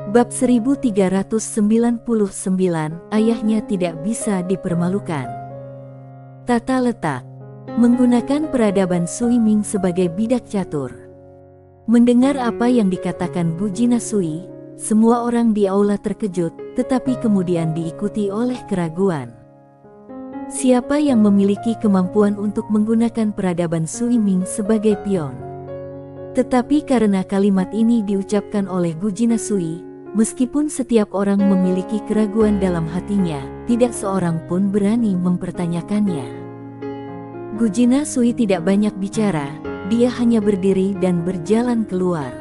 Bab 1399, ayahnya tidak bisa dipermalukan. Tata letak. Menggunakan peradaban Sui Ming sebagai bidak catur. Mendengar apa yang dikatakan Bu Jina Sui, semua orang di aula terkejut, tetapi kemudian diikuti oleh keraguan. Siapa yang memiliki kemampuan untuk menggunakan peradaban Sui Ming sebagai pion? Tetapi karena kalimat ini diucapkan oleh Bu Jina Sui, meskipun setiap orang memiliki keraguan dalam hatinya, tidak seorang pun berani mempertanyakannya. Gu Jina Sui tidak banyak bicara, dia hanya berdiri dan berjalan keluar.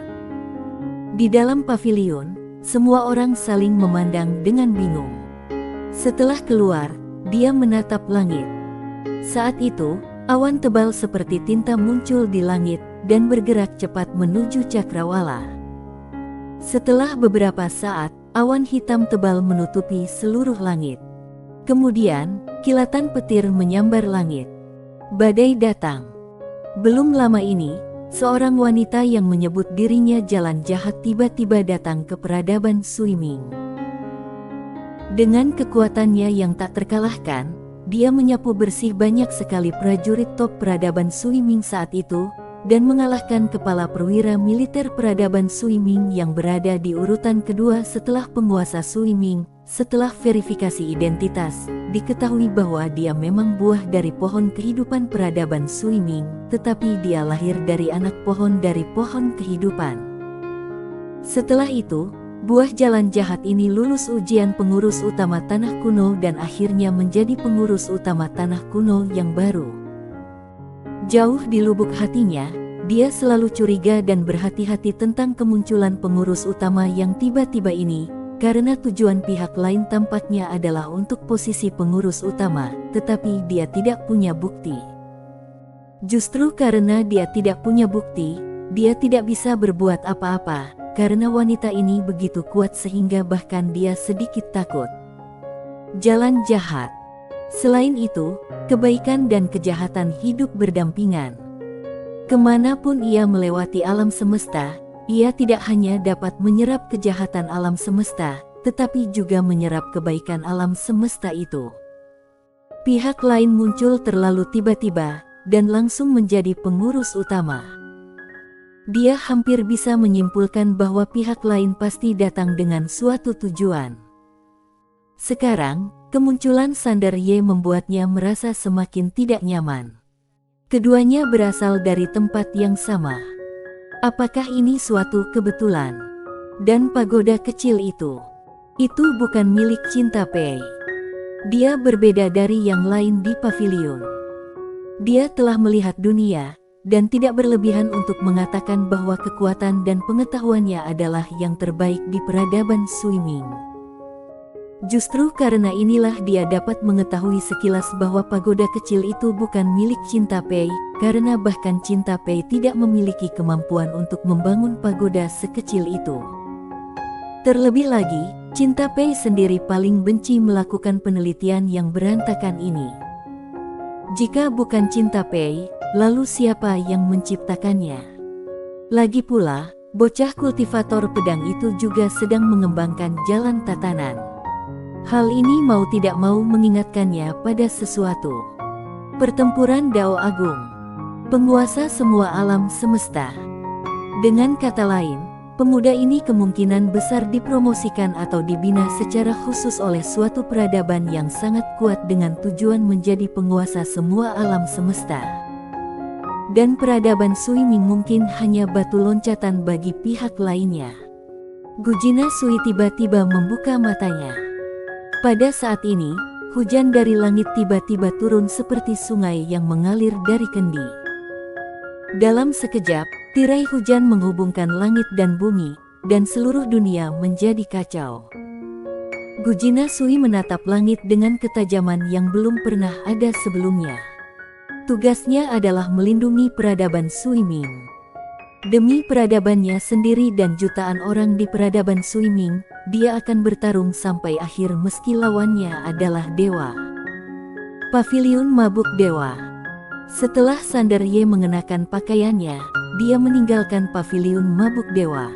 Di dalam pavilion, semua orang saling memandang dengan bingung. Setelah keluar, dia menatap langit. Saat itu, awan tebal seperti tinta muncul di langit dan bergerak cepat menuju cakrawala. Setelah beberapa saat, awan hitam tebal menutupi seluruh langit. Kemudian, kilatan petir menyambar langit. Badai datang. Belum lama ini, seorang wanita yang menyebut dirinya Jalan Jahat tiba-tiba datang ke peradaban Sui Ming. Dengan kekuatannya yang tak terkalahkan, dia menyapu bersih banyak sekali prajurit top peradaban Sui Ming saat itu, dan mengalahkan kepala perwira militer peradaban Sui Ming yang berada di urutan kedua setelah penguasa Sui Ming. Setelah verifikasi identitas, diketahui bahwa dia memang buah dari pohon kehidupan peradaban Sui Ming, tetapi dia lahir dari anak pohon dari pohon kehidupan. Setelah itu, buah Jalan Jahat ini lulus ujian pengurus utama tanah kuno dan akhirnya menjadi pengurus utama tanah kuno yang baru. Jauh di lubuk hatinya, dia selalu curiga dan berhati-hati tentang kemunculan pengurus utama yang tiba-tiba ini, karena tujuan pihak lain tampaknya adalah untuk posisi pengurus utama, tetapi dia tidak punya bukti. Justru karena dia tidak punya bukti, dia tidak bisa berbuat apa-apa, karena wanita ini begitu kuat sehingga bahkan dia sedikit takut. Jalan jahat. Selain itu, kebaikan dan kejahatan hidup berdampingan. Kemanapun ia melewati alam semesta, ia tidak hanya dapat menyerap kejahatan alam semesta, tetapi juga menyerap kebaikan alam semesta itu. Pihak lain muncul terlalu tiba-tiba, dan langsung menjadi pengurus utama. Dia hampir bisa menyimpulkan bahwa pihak lain pasti datang dengan suatu tujuan. Sekarang, kemunculan Sandar Ye membuatnya merasa semakin tidak nyaman. Keduanya berasal dari tempat yang sama. Apakah ini suatu kebetulan? Dan pagoda kecil itu bukan milik Cinta Pei. Dia berbeda dari yang lain di pavilion. Dia telah melihat dunia, dan tidak berlebihan untuk mengatakan bahwa kekuatan dan pengetahuannya adalah yang terbaik di peradaban Sui Ming. Justru karena inilah dia dapat mengetahui sekilas bahwa pagoda kecil itu bukan milik Cinta Pei, karena bahkan Cinta Pei tidak memiliki kemampuan untuk membangun pagoda sekecil itu. Terlebih lagi, Cinta Pei sendiri paling benci melakukan penelitian yang berantakan ini. Jika bukan Cinta Pei, lalu siapa yang menciptakannya? Lagi pula, bocah kultivator pedang itu juga sedang mengembangkan jalan tatanan. Hal ini mau tidak mau mengingatkannya pada sesuatu. Pertempuran Dao Agung. Penguasa semua alam semesta. Dengan kata lain, pemuda ini kemungkinan besar dipromosikan atau dibina secara khusus oleh suatu peradaban yang sangat kuat dengan tujuan menjadi penguasa semua alam semesta. Dan peradaban Sui Ming mungkin hanya batu loncatan bagi pihak lainnya. Gu Jina Sui tiba-tiba membuka matanya. Pada saat ini, hujan dari langit tiba-tiba turun seperti sungai yang mengalir dari kendi. Dalam sekejap, tirai hujan menghubungkan langit dan bumi, dan seluruh dunia menjadi kacau. Gu Jina Sui menatap langit dengan ketajaman yang belum pernah ada sebelumnya. Tugasnya adalah melindungi peradaban Sui Ming. Demi peradabannya sendiri dan jutaan orang di peradaban Sui Ming, dia akan bertarung sampai akhir meski lawannya adalah dewa. Pavilion Mabuk Dewa. Setelah Sandar Ye mengenakan pakaiannya, dia meninggalkan pavilion Mabuk Dewa.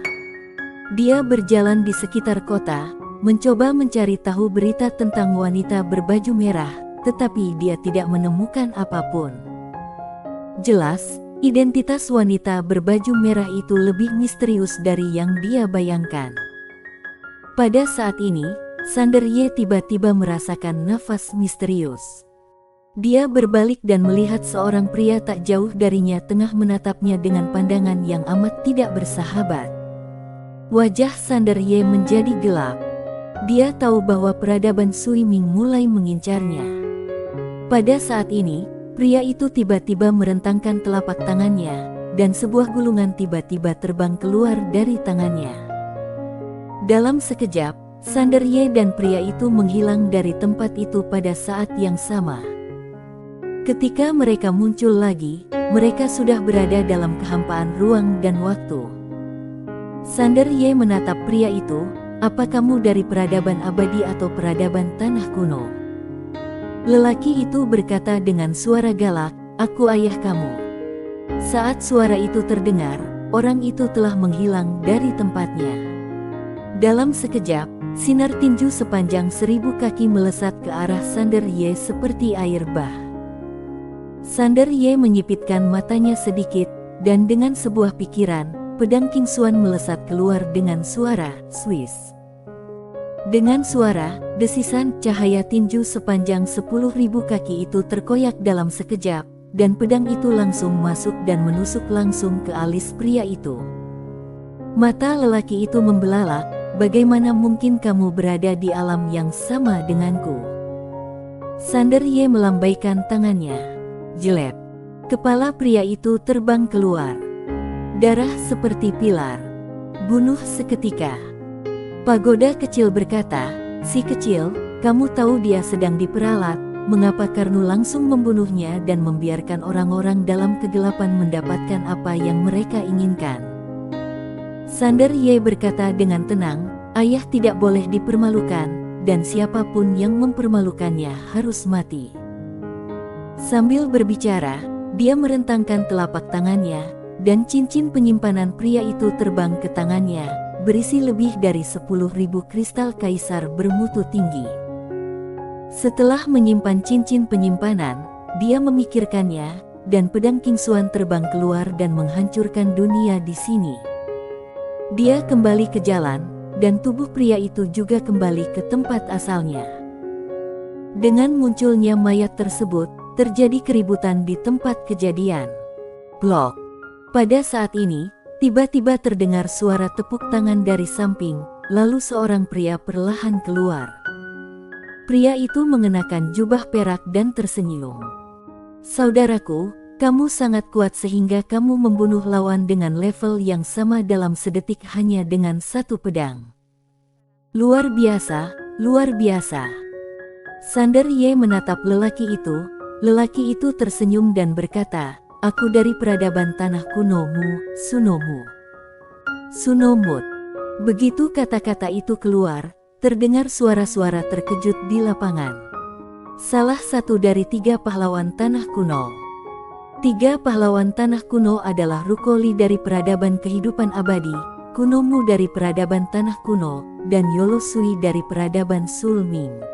Dia berjalan di sekitar kota, mencoba mencari tahu berita tentang wanita berbaju merah, tetapi dia tidak menemukan apapun. Jelas, identitas wanita berbaju merah itu lebih misterius dari yang dia bayangkan. Pada saat ini, Sander Ye tiba-tiba merasakan nafas misterius. Dia berbalik dan melihat seorang pria tak jauh darinya tengah menatapnya dengan pandangan yang amat tidak bersahabat. Wajah Sander Ye menjadi gelap. Dia tahu bahwa peradaban Sui Ming mulai mengincarnya. Pada saat ini, pria itu tiba-tiba merentangkan telapak tangannya, dan sebuah gulungan tiba-tiba terbang keluar dari tangannya. Dalam sekejap, Sander Ye dan pria itu menghilang dari tempat itu pada saat yang sama. Ketika mereka muncul lagi, mereka sudah berada dalam kehampaan ruang dan waktu. Sander Ye menatap pria itu, "Apa kamu dari peradaban abadi atau peradaban tanah kuno?" Lelaki itu berkata dengan suara galak, "Aku ayah kamu." Saat suara itu terdengar, orang itu telah menghilang dari tempatnya. Dalam sekejap, sinar tinju sepanjang 1000 kaki melesat ke arah Sander Ye seperti air bah. Sander Ye menyipitkan matanya sedikit, dan dengan sebuah pikiran, pedang King Xuan melesat keluar dengan suara "Swiss". Dengan suara, desisan cahaya tinju sepanjang 10.000 kaki itu terkoyak dalam sekejap, dan pedang itu langsung masuk dan menusuk langsung ke alis pria itu. Mata lelaki itu membelalak, "Bagaimana mungkin kamu berada di alam yang sama denganku?" Sander Ye melambaikan tangannya. Jelek. Kepala pria itu terbang keluar. Darah seperti pilar. Bunuh seketika. Pagoda kecil berkata, "Si kecil, kamu tahu dia sedang diperalat, mengapa Karnu langsung membunuhnya dan membiarkan orang-orang dalam kegelapan mendapatkan apa yang mereka inginkan?" Sander Ye berkata dengan tenang, "Ayah tidak boleh dipermalukan, dan siapapun yang mempermalukannya harus mati." Sambil berbicara, dia merentangkan telapak tangannya, dan cincin penyimpanan pria itu terbang ke tangannya, berisi lebih dari 10.000 kristal kaisar bermutu tinggi. Setelah menyimpan cincin penyimpanan, dia memikirkannya, dan pedang King Xuan terbang keluar dan menghancurkan dunia di sini. Dia kembali ke jalan, dan tubuh pria itu juga kembali ke tempat asalnya. Dengan munculnya mayat tersebut, terjadi keributan di tempat kejadian. Blok. Pada saat ini, tiba-tiba terdengar suara tepuk tangan dari samping, lalu seorang pria perlahan keluar. Pria itu mengenakan jubah perak dan tersenyum. "Saudaraku, kamu sangat kuat sehingga kamu membunuh lawan dengan level yang sama dalam sedetik hanya dengan satu pedang. Luar biasa, luar biasa." Sander Ye menatap lelaki itu. Lelaki itu tersenyum dan berkata, "Aku dari peradaban tanah kuno Sunomu." Sunomut. Begitu kata-kata itu keluar, terdengar suara-suara terkejut di lapangan. Salah satu dari 3 pahlawan tanah kuno. 3 pahlawan tanah kuno adalah Rukoli dari peradaban kehidupan abadi, Kunomu dari peradaban tanah kuno, dan Yolosui dari peradaban Sulming.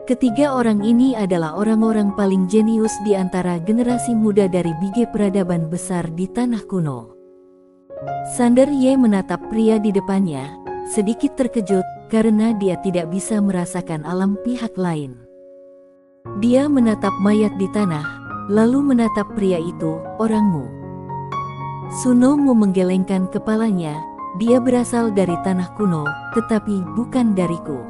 Ketiga orang ini adalah orang-orang paling jenius di antara generasi muda dari Bige peradaban besar di tanah kuno. Sander Ye menatap pria di depannya, sedikit terkejut karena dia tidak bisa merasakan alam pihak lain. Dia menatap mayat di tanah, lalu menatap pria itu, "Orangmu." Sunomu menggelengkan kepalanya, "Dia berasal dari tanah kuno, tetapi bukan dariku.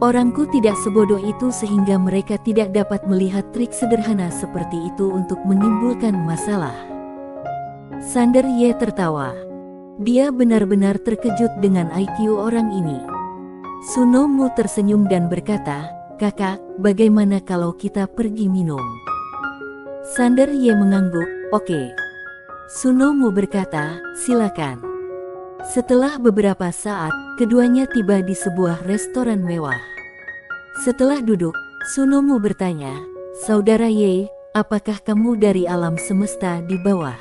Orangku tidak sebodoh itu sehingga mereka tidak dapat melihat trik sederhana seperti itu untuk menimbulkan masalah." Sander Ye tertawa. Dia benar-benar terkejut dengan IQ orang ini. Sunomu tersenyum dan berkata, "Kakak, bagaimana kalau kita pergi minum?" Sander Ye mengangguk, "Oke." Sunomu berkata, "Silakan." Setelah beberapa saat, keduanya tiba di sebuah restoran mewah. Setelah duduk, Sunomu bertanya, "Saudara Ye, apakah kamu dari alam semesta di bawah?"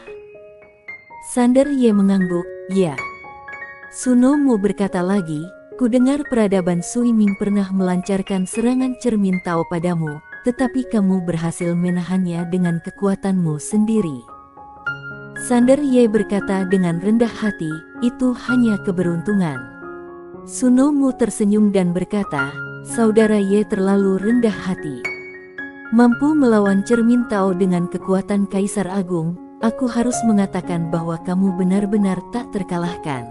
Sander Ye mengangguk, "Ya." Suno Mu berkata lagi, "Kudengar peradaban Sui Ming pernah melancarkan serangan cermin Tao padamu, tetapi kamu berhasil menahannya dengan kekuatanmu sendiri." Sander Ye berkata dengan rendah hati, "Itu hanya keberuntungan." Suno Mu tersenyum dan berkata, "Saudara Ye terlalu rendah hati. Mampu melawan cermin Tao dengan kekuatan Kaisar Agung, aku harus mengatakan bahwa kamu benar-benar tak terkalahkan."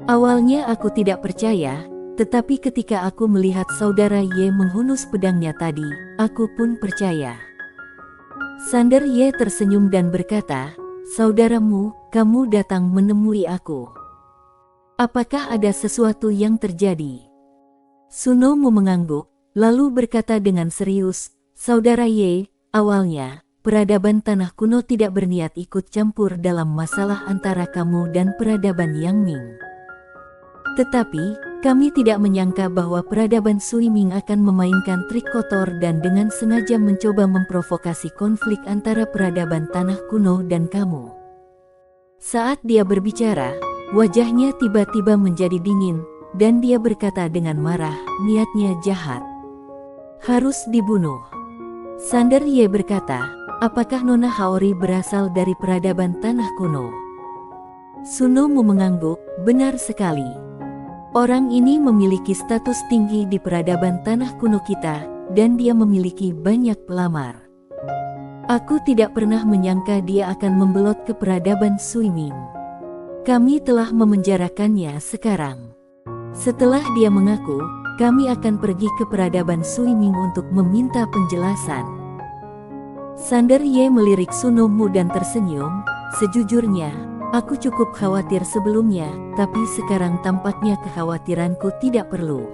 Awalnya aku tidak percaya, tetapi ketika aku melihat saudara Ye menghunus pedangnya tadi, aku pun percaya. Sander Ye tersenyum dan berkata, "Saudaramu, kamu datang menemui aku. Apakah ada sesuatu yang terjadi?" Suno Mu mengangguk, lalu berkata dengan serius, "Saudara Ye, awalnya, peradaban tanah kuno tidak berniat ikut campur dalam masalah antara kamu dan peradaban Yang Ming. Tetapi, kami tidak menyangka bahwa peradaban Sui Ming akan memainkan trik kotor dan dengan sengaja mencoba memprovokasi konflik antara peradaban tanah kuno dan kamu." Saat dia berbicara, wajahnya tiba-tiba menjadi dingin, dan dia berkata dengan marah, "Niatnya jahat. Harus dibunuh." Sander Ye berkata, "Apakah Nona Haori berasal dari peradaban tanah kuno?" Suno Mu mengangguk, "Benar sekali. Orang ini memiliki status tinggi di peradaban tanah kuno kita, dan dia memiliki banyak pelamar. Aku tidak pernah menyangka dia akan membelot ke peradaban Sui Ming. Kami telah memenjarakannya sekarang. Setelah dia mengaku, kami akan pergi ke peradaban Sui Ming untuk meminta penjelasan." Sander Ye melirik Suno Mu dan tersenyum, "Sejujurnya, aku cukup khawatir sebelumnya, tapi sekarang tampaknya kekhawatiranku tidak perlu."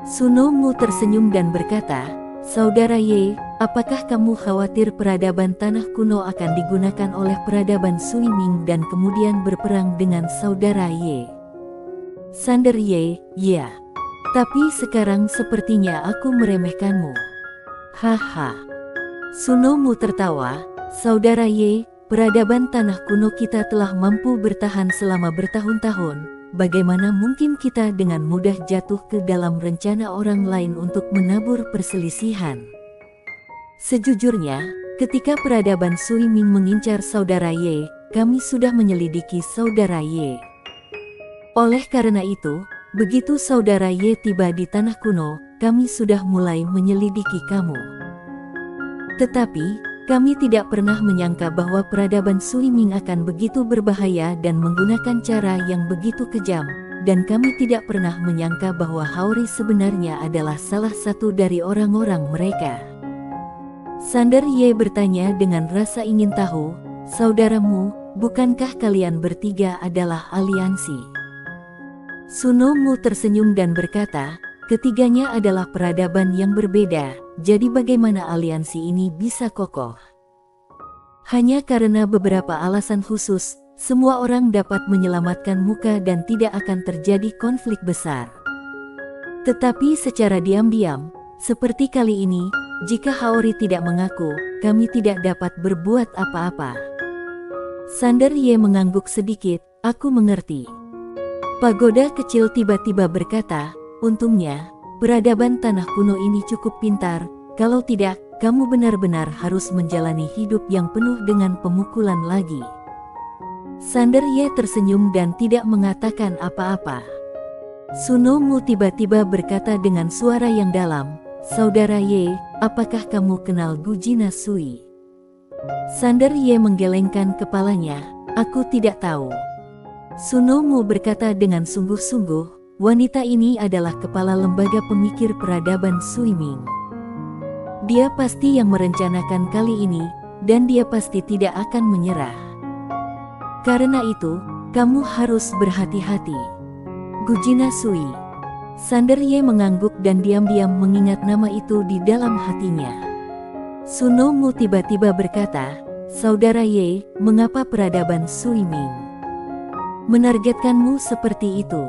Suno Mu tersenyum dan berkata, "Saudara Ye, apakah kamu khawatir peradaban tanah kuno akan digunakan oleh peradaban Sui Ming dan kemudian berperang dengan saudara Ye?" Sander Ye, "Ya. Tapi sekarang sepertinya aku meremehkanmu." "Haha." Suno Mu tertawa, "Saudara Ye, peradaban tanah kuno kita telah mampu bertahan selama bertahun-tahun. Bagaimana mungkin kita dengan mudah jatuh ke dalam rencana orang lain untuk menabur perselisihan?" "Sejujurnya, ketika peradaban Sui Ming mengincar saudara Ye, kami sudah menyelidiki saudara Ye. Oleh karena itu, begitu saudara Ye tiba di tanah kuno, kami sudah mulai menyelidiki kamu. Tetapi, kami tidak pernah menyangka bahwa peradaban Sui Ming akan begitu berbahaya dan menggunakan cara yang begitu kejam, dan kami tidak pernah menyangka bahwa Haori sebenarnya adalah salah satu dari orang-orang mereka." Sander Ye bertanya dengan rasa ingin tahu, "Saudaramu, bukankah kalian bertiga adalah aliansi?" Suno Mu tersenyum dan berkata, "Ketiganya adalah peradaban yang berbeda, jadi bagaimana aliansi ini bisa kokoh? Hanya karena beberapa alasan khusus, semua orang dapat menyelamatkan muka dan tidak akan terjadi konflik besar. Tetapi secara diam-diam, seperti kali ini, jika Haori tidak mengaku, kami tidak dapat berbuat apa-apa." Sander Ye mengangguk sedikit, "Aku mengerti." Pagoda kecil tiba-tiba berkata, "Untungnya, peradaban tanah kuno ini cukup pintar, kalau tidak, kamu benar-benar harus menjalani hidup yang penuh dengan pemukulan lagi." Sander Ye tersenyum dan tidak mengatakan apa-apa. Suno Mu tiba-tiba berkata dengan suara yang dalam, "Saudara Ye, apakah kamu kenal Gujina Sui?" Sander Ye menggelengkan kepalanya, "Aku tidak tahu." Suno Mu berkata dengan sungguh-sungguh, "Wanita ini adalah kepala lembaga pemikir peradaban Sui Ming. Dia pasti yang merencanakan kali ini, dan dia pasti tidak akan menyerah. Karena itu, kamu harus berhati-hati." Gujina Sui. Sander Ye mengangguk dan diam-diam mengingat nama itu di dalam hatinya. Suno Mu tiba-tiba berkata, "Saudara Ye, mengapa peradaban Sui Ming menargetkanmu seperti itu?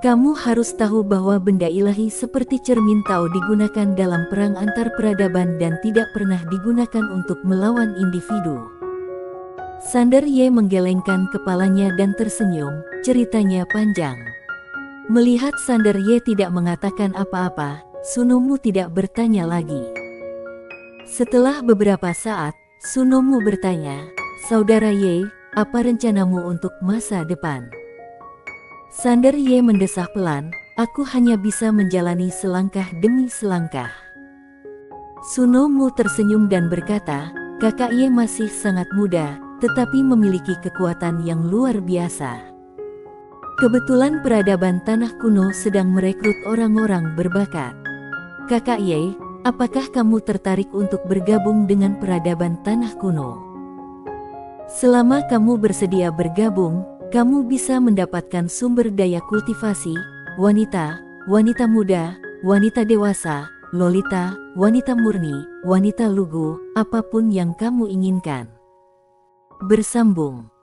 Kamu harus tahu bahwa benda ilahi seperti cermin Tao digunakan dalam perang antar peradaban dan tidak pernah digunakan untuk melawan individu. Sander Ye menggelengkan kepalanya dan tersenyum, ceritanya panjang. Melihat Sander Ye tidak mengatakan apa-apa, Sunomu tidak bertanya lagi. Setelah beberapa saat, Sunomu bertanya, "Saudara Ye, apa rencanamu untuk masa depan?" Sander Ye mendesah pelan, "Aku hanya bisa menjalani selangkah demi selangkah." Sunomu tersenyum dan berkata, "Kakak Ye masih sangat muda, tetapi memiliki kekuatan yang luar biasa. Kebetulan peradaban tanah kuno sedang merekrut orang-orang berbakat. Kakak Ye, apakah kamu tertarik untuk bergabung dengan peradaban tanah kuno? Selama kamu bersedia bergabung, kamu bisa mendapatkan sumber daya kultivasi, wanita, wanita muda, wanita dewasa, lolita, wanita murni, wanita lugu, apapun yang kamu inginkan." Bersambung.